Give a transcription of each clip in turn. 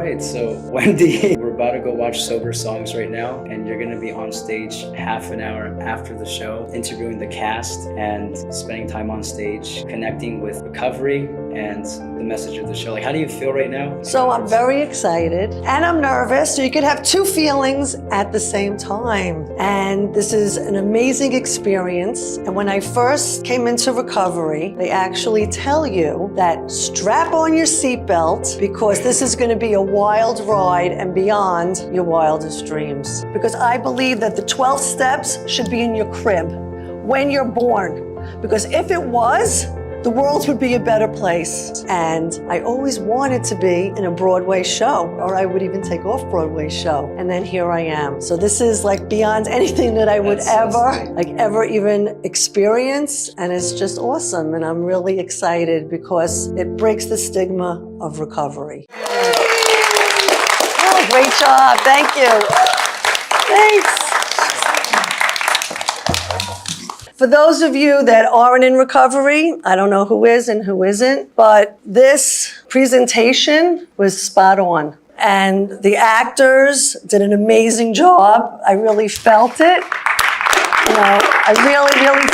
right, so Wendy, we're about to go watch Sober Songs right now, and you're gonna be on stage half an hour after the show, interviewing the cast and spending time on stage, connecting with recovery and the message of the show. Like, how do you feel right now? So I'm very excited and I'm nervous. So you could have two feelings at the same time. And this is an amazing experience. And when I first came into recovery, they actually tell you that strap on your seatbelt because this is going to be a wild ride and beyond your wildest dreams. Because I believe that the 12 steps should be in your crib when you're born. Because if it was, the world would be a better place. And I always wanted to be in a Broadway show, or I would even take off Broadway show. And then here I am. So this is like beyond anything that I would ever even experience. And it's just awesome. And I'm really excited because it breaks the stigma of recovery. Oh, great job. Thank you. Thanks. For those of you that aren't in recovery, I don't know who is and who isn't, but this presentation was spot on. And the actors did an amazing job. I really felt it. You know, I really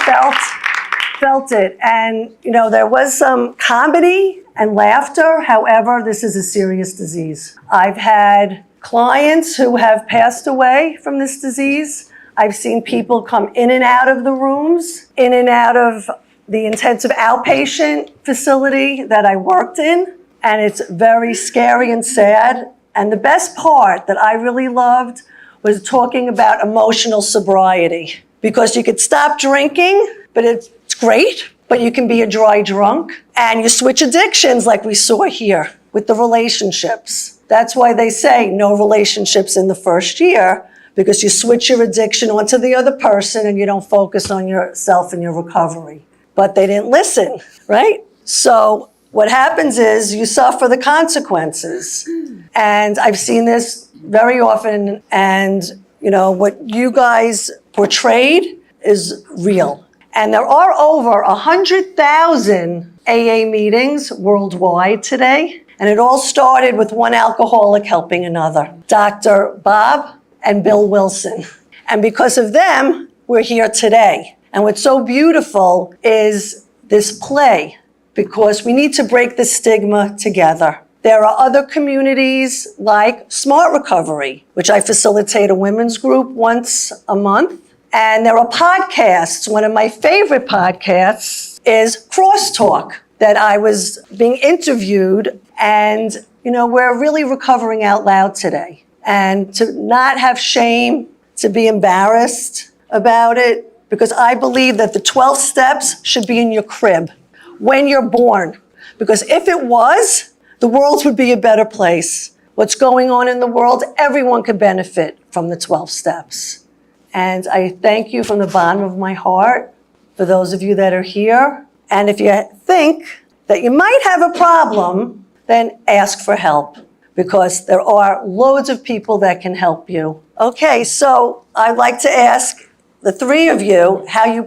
felt it. And, you know, there was some comedy and laughter. However, this is a serious disease. I've had clients who have passed away from this disease. I've seen people come in and out of the rooms, in and out of the intensive outpatient facility that I worked in, and it's very scary and sad. And the best part that I really loved was talking about emotional sobriety, because you could stop drinking, but it's great, but you can be a dry drunk, and you switch addictions like we saw here with the relationships. That's why they say no relationships in the first year, because you switch your addiction onto the other person and you don't focus on yourself and your recovery. But they didn't listen, right? So what happens is you suffer the consequences. And I've seen this very often. And, you know, what you guys portrayed is real. And there are over 100,000 AA meetings worldwide today. And it all started with one alcoholic helping another. Dr. Bob and Bill Wilson. And because of them, we're here today. And what's so beautiful is this play, because we need to break the stigma together. There are other communities like Smart Recovery, which I facilitate a women's group once a month. And there are podcasts. One of my favorite podcasts is Crosstalk, that I was being interviewed. And, you know, we're really recovering out loud today. And to not have shame, to be embarrassed about it, because I believe that the 12 steps should be in your crib when you're born. Because if it was, the world would be a better place. What's going on in the world, everyone could benefit from the 12 steps. And I thank you from the bottom of my heart for those of you that are here. And if you think that you might have a problem, then ask for help, because there are loads of people that can help you. Okay, so I'd like to ask the three of you how you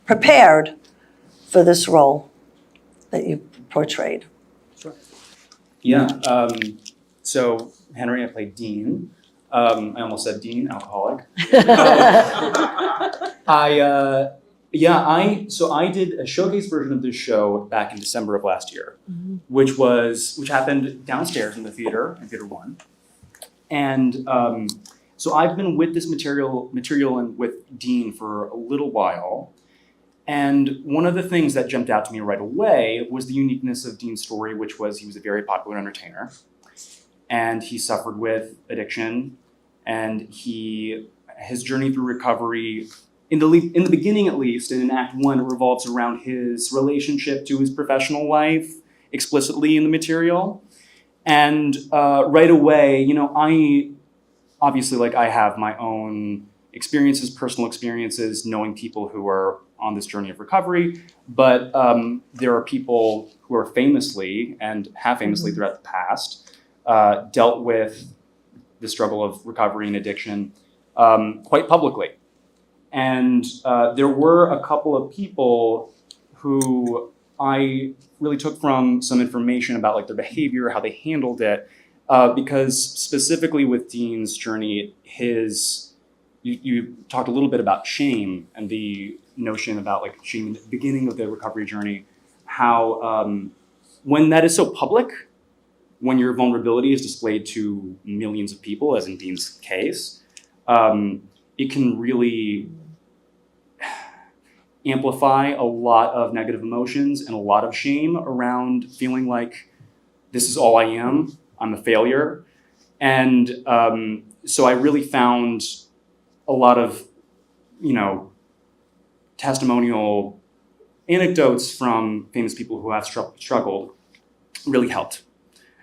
prepared for this role that you portrayed. Sure. Yeah, so Henry, I played Dean. I almost said Dean, alcoholic. I did a showcase version of this show back in December of last year, which happened downstairs in the theater, in Theater 1. And so I've been with this material and with Dean for a little while. And one of the things that jumped out to me right away was the uniqueness of Dean's story, which was he was a very popular entertainer. And he suffered with addiction, and his journey through recovery, in the beginning at least, in Act 1, it revolves around his relationship to his professional life, explicitly in the material. And right away, you know, I have my own experiences, personal experiences, knowing people who are on this journey of recovery, but there are people who are famously and have famously throughout the past dealt with the struggle of recovery and addiction quite publicly. And there were a couple of people who I really took from some information about like their behavior, how they handled it, because specifically with Dean's journey, you talked a little bit about shame and the notion about like shame in the beginning of the recovery journey, how when that is so public, when your vulnerability is displayed to millions of people, as in Dean's case, it can really amplify a lot of negative emotions and a lot of shame around feeling like this is all I am, I'm a failure. And so I really found a lot of, testimonial anecdotes from famous people who have struggled really helped.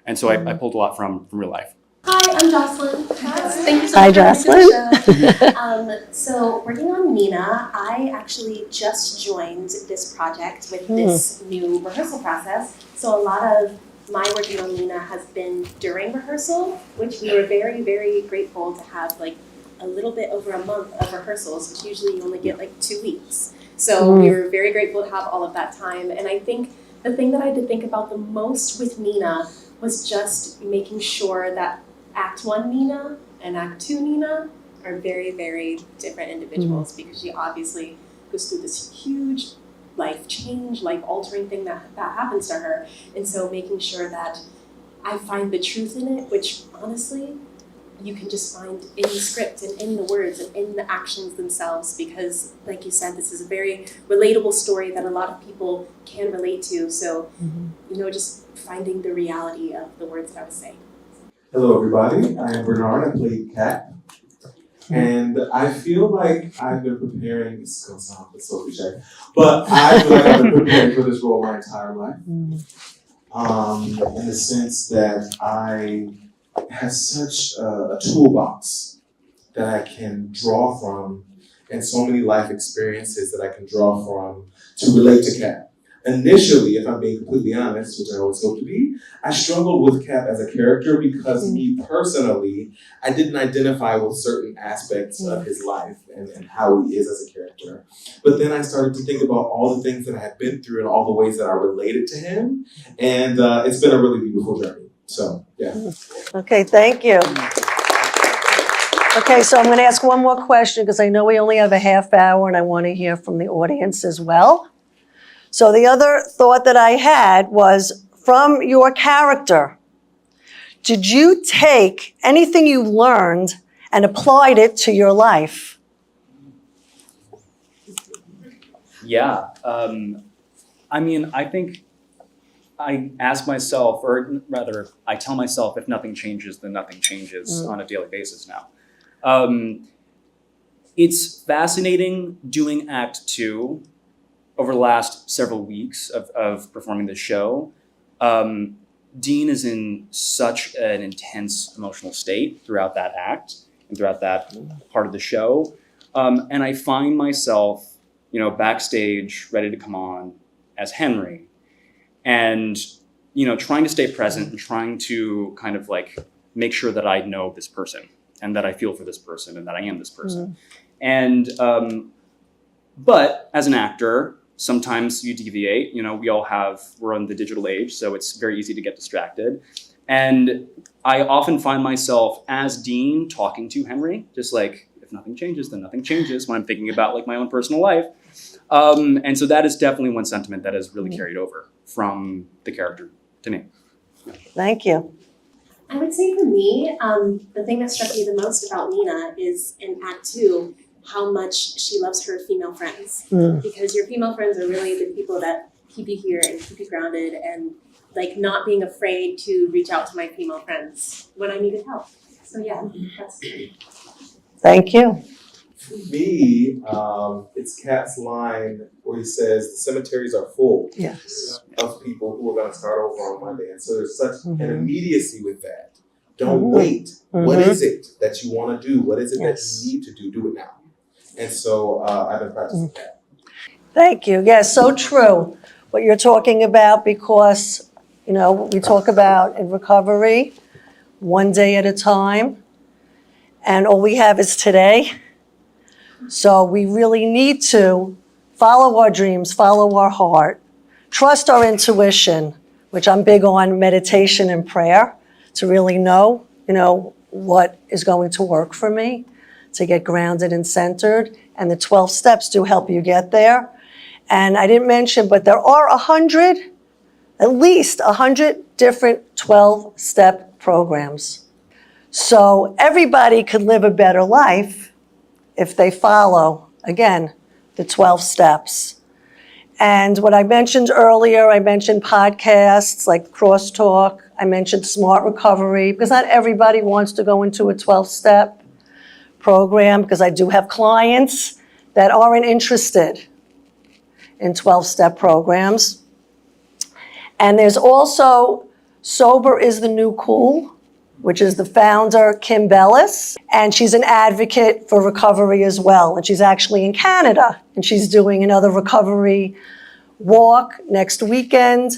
And so I pulled a lot from real life. Hi, I'm Jocelyn. Thank you so Hi, much Jocelyn. for having the show. So working on Nina, I actually just joined this project with this new rehearsal process. So a lot of my working on Nina has been during rehearsal, which we were very, very grateful to have like a little bit over a month of rehearsals, which usually you only get like 2 weeks. So we were very grateful to have all of that time. And I think the thing that I had to think about the most with Nina was just making sure that Act 1 Nina and Act 2 Nina are very, very different individuals because she obviously goes through this huge life change, life-altering thing that happens to her. And so making sure that I find the truth in it, which honestly, you can just find in the script and in the words and in the actions themselves because, like you said, this is a very relatable story that a lot of people can relate to. So, just finding the reality of the words that I was saying. Hello, everybody. I am Bernard. I played Kat. And I feel like I've been preparing, this is going to sound so cliche, but I feel like I've been preparing for this role my entire life. In the sense that I have such a toolbox that I can draw from and so many life experiences that I can draw from to relate to Kat. Initially, if I'm being completely honest, which I always hope to be, I struggled with Cap as a character because me personally, I didn't identify with certain aspects of his life and how he is as a character. But then I started to think about all the things that I had been through and all the ways that I related to him. And it's been a really beautiful journey. So, yeah. Okay, thank you. Okay, so I'm going to ask one more question because I know we only have a half hour and I want to hear from the audience as well. So the other thought that I had was from your character, did you take anything you learned and applied it to your life? Yeah. I think I ask myself, or rather, I tell myself, if nothing changes, then nothing changes on a daily basis now. It's fascinating doing Act 2 over the last several weeks of performing this show. Dean is in such an intense emotional state throughout that act and throughout that part of the show. And I find myself, backstage ready to come on as Henry and, trying to stay present and trying to kind of like make sure that I know this person and that I feel for this person and that I am this person. And, but as an actor, sometimes you deviate, we're on the digital age, so it's very easy to get distracted. And I often find myself as Dean talking to Henry, just like, if nothing changes, then nothing changes when I'm thinking about like my own personal life. And so that is definitely one sentiment that has really carried over from the character to me. Thank you. I would say for me, the thing that struck me the most about Nina is in Act 2, how much she loves her female friends. Because your female friends are really the people that keep you here and keep you grounded and like not being afraid to reach out to my female friends when I needed help. So yeah, that's Thank you. For me, it's Kat's line where he says, the cemeteries are full of people who are going to start over on Monday. And so there's such an immediacy with that. Don't wait. What is it that you want to do? What is it that you need to do? Do it now. And so I've been practicing that. Thank you. Yes, so true what you're talking about because, we talk about in recovery, one day at a time, and all we have is today. So we really need to follow our dreams, follow our heart, trust our intuition, which I'm big on meditation and prayer, to really know, what is going to work for me, to get grounded and centered. And the 12 steps do help you get there. And I didn't mention, but there are at least 100 different 12-step programs. So everybody could live a better life if they follow, again, the 12 steps. And what I mentioned earlier, I mentioned podcasts like Crosstalk. I mentioned Smart Recovery, because not everybody wants to go into a 12-step program, because I do have clients that aren't interested in 12-step programs. And there's also Sober is the New Cool, which is the founder, Kim Bellis, and she's an advocate for recovery as well. And she's actually in Canada, and she's doing another recovery walk next weekend.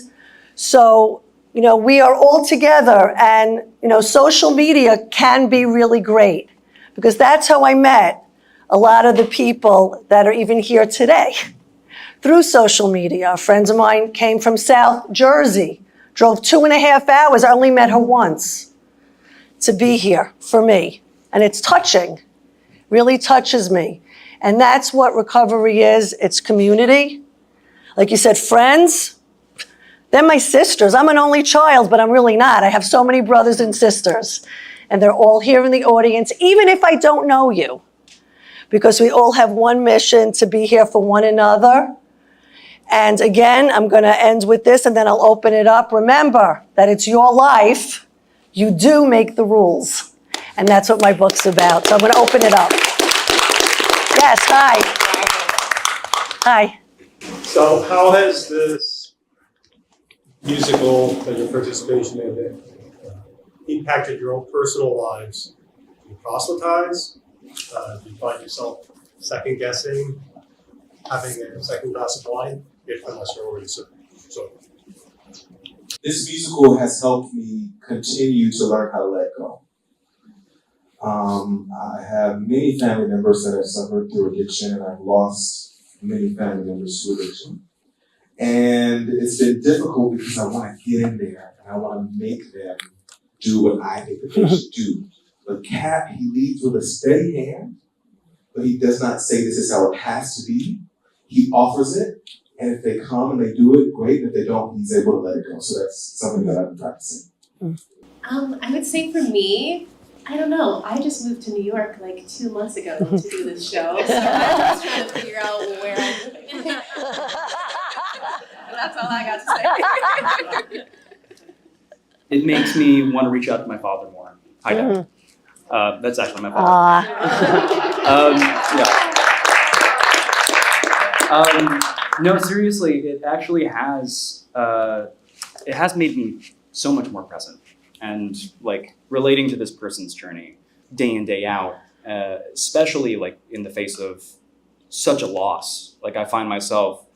So, we are all together, and, social media can be really great, because that's how I met a lot of the people that are even here today, through social media. Friends of mine came from South Jersey, drove 2.5 hours. I only met her once to be here for me. And it's touching, really touches me. And that's what recovery is. It's community. Like you said, friends, they're my sisters. I'm an only child, but I'm really not. I have so many brothers and sisters, and they're all here in the audience, even if I don't know you, because we all have one mission, to be here for one another. And again, I'm going to end with this, and then I'll open it up. Remember that it's your life. You do make the rules. And that's what my book's about. So I'm going to open it up. Yes, hi. Hi. So how has this musical and your participation in it impacted your own personal lives? Do you proselytize? Do you find yourself second guessing, having a second glass of wine, unless you're already sober? This musical has helped me continue to learn how to let go. I have many family members that have suffered through addiction, and I've lost many family members to addiction. And it's been difficult because I want to get in there and I want to make them do what I think that they should do. But Cat, he leads with a steady hand, but he does not say this is how it has to be. He offers it, and if they come and they do it, great. If they don't, he's able to let it go. So that's something that I've been practicing. I would say for me, I don't know. I just moved to New York like 2 months ago to do this show. So I'm just trying to figure out where I'm living. That's all I got to say. It makes me want to reach out to my father more. Hi, Dad. That's actually my father. No, seriously, it actually has. It has made me so much more present, and like relating to this person's journey day in, day out, especially like in the face of such a loss. Like I find myself,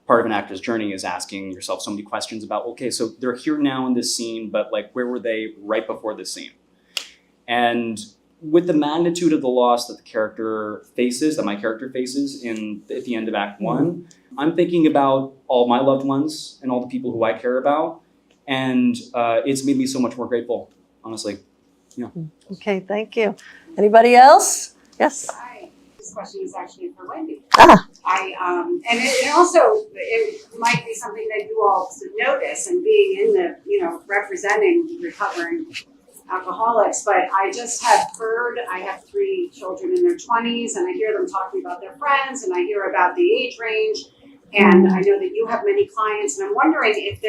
part of an actor's journey is asking yourself so many questions about, okay, so they're here now in this scene, but like where were they right before this scene? And with the magnitude of the loss that the character faces, that my character faces at the end of Act 1, I'm thinking about all my loved ones and all the people who I care about. And it's made me so much more grateful, honestly. Yeah. Okay, thank you. Anybody else? Yes. Hi. This question is actually for Wendy. Ah. And it also, it might be something that you all should notice, and being in the, representing recovering alcoholics, but I just have heard, I have 3 children in their 20s, and I hear them talking about their friends, and I hear about the age range, and I know that you have many clients, and I'm wondering if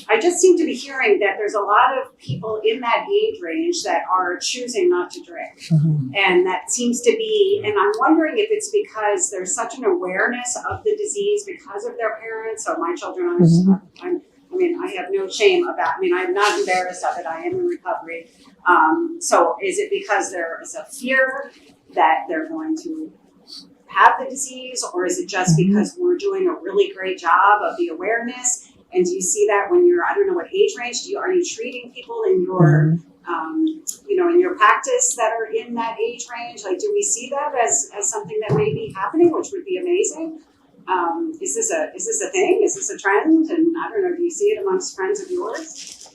I just seem to be hearing that there's a lot of people in that age range that are choosing not to drink. Mm-hmm. And that seems to be, and I'm wondering if it's because there's such an awareness of the disease because of their parents. So my children, I have no shame about, I'm not embarrassed of it. I am in recovery. So is it because there is a fear that they're going to have the disease, or is it just because we're doing a really great job of the awareness? And do you see that when you're, I don't know what age range, are you treating people in your, in your practice that are in that age range? Like, do we see that as something that may be happening, which would be amazing? Is this a thing? Is this a trend? And I don't know, do you see it amongst friends of yours?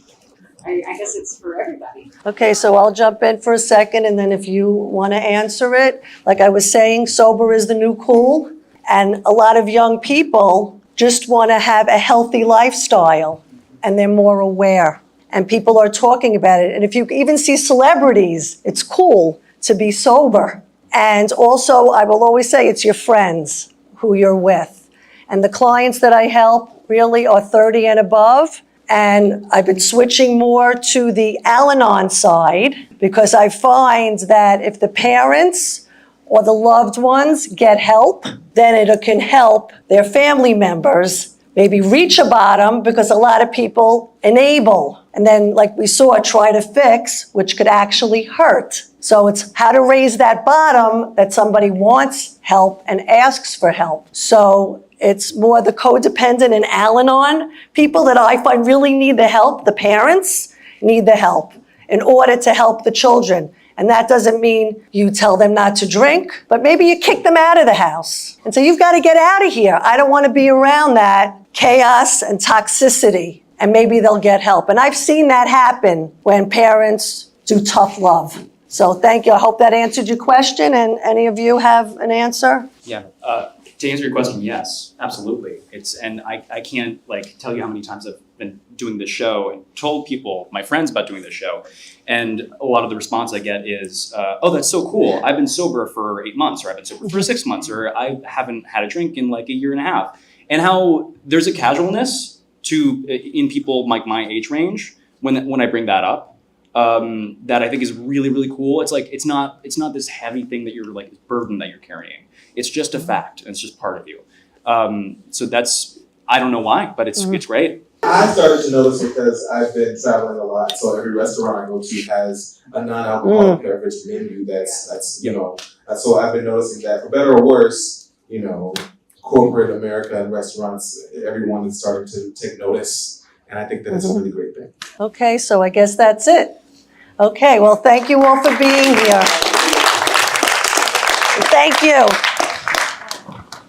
I guess it's for everybody. Okay, so I'll jump in for a second, and then if you want to answer it, like I was saying, sober is the new cool, and a lot of young people just want to have a healthy lifestyle, and they're more aware, and people are talking about it. And if you even see celebrities, it's cool to be sober. And also, I will always say, it's your friends who you're with. And the clients that I help really are 30 and above. And I've been switching more to the Al-Anon side because I find that if the parents or the loved ones get help, then it can help their family members maybe reach a bottom, because a lot of people enable. And then, like we saw, try to fix, which could actually hurt. So it's how to raise that bottom that somebody wants help and asks for help. So it's more the codependent and Al-Anon people that I find really need the help. The parents need the help in order to help the children. And that doesn't mean you tell them not to drink, but maybe you kick them out of the house and say, you've got to get out of here. I don't want to be around that chaos and toxicity. And maybe they'll get help. And I've seen that happen when parents do tough love. So thank you. I hope that answered your question. And any of you have an answer? Yeah. To answer your question, yes, absolutely. And I can't tell you how many times I've been doing this show and told people, my friends, about doing this show. And a lot of the response I get is, oh, that's so cool. I've been sober for 8 months, or I've been sober for 6 months, or I haven't had a drink in like a year and a half. And how there's a casualness in people like my age range when I bring that up, that I think is really, really cool. It's like, it's not this heavy thing that you're like, burden that you're carrying. It's just a fact, and it's just part of you. So that's, I don't know why, but it's great. I started to notice because I've been traveling a lot, so every restaurant I go to has a non-alcoholic beverage menu that's so I've been noticing that, for better or worse, corporate America and restaurants, everyone is starting to take notice, and I think that it's a really great thing. Okay, so I guess that's it. Okay, well, thank you all for being here. Thank you.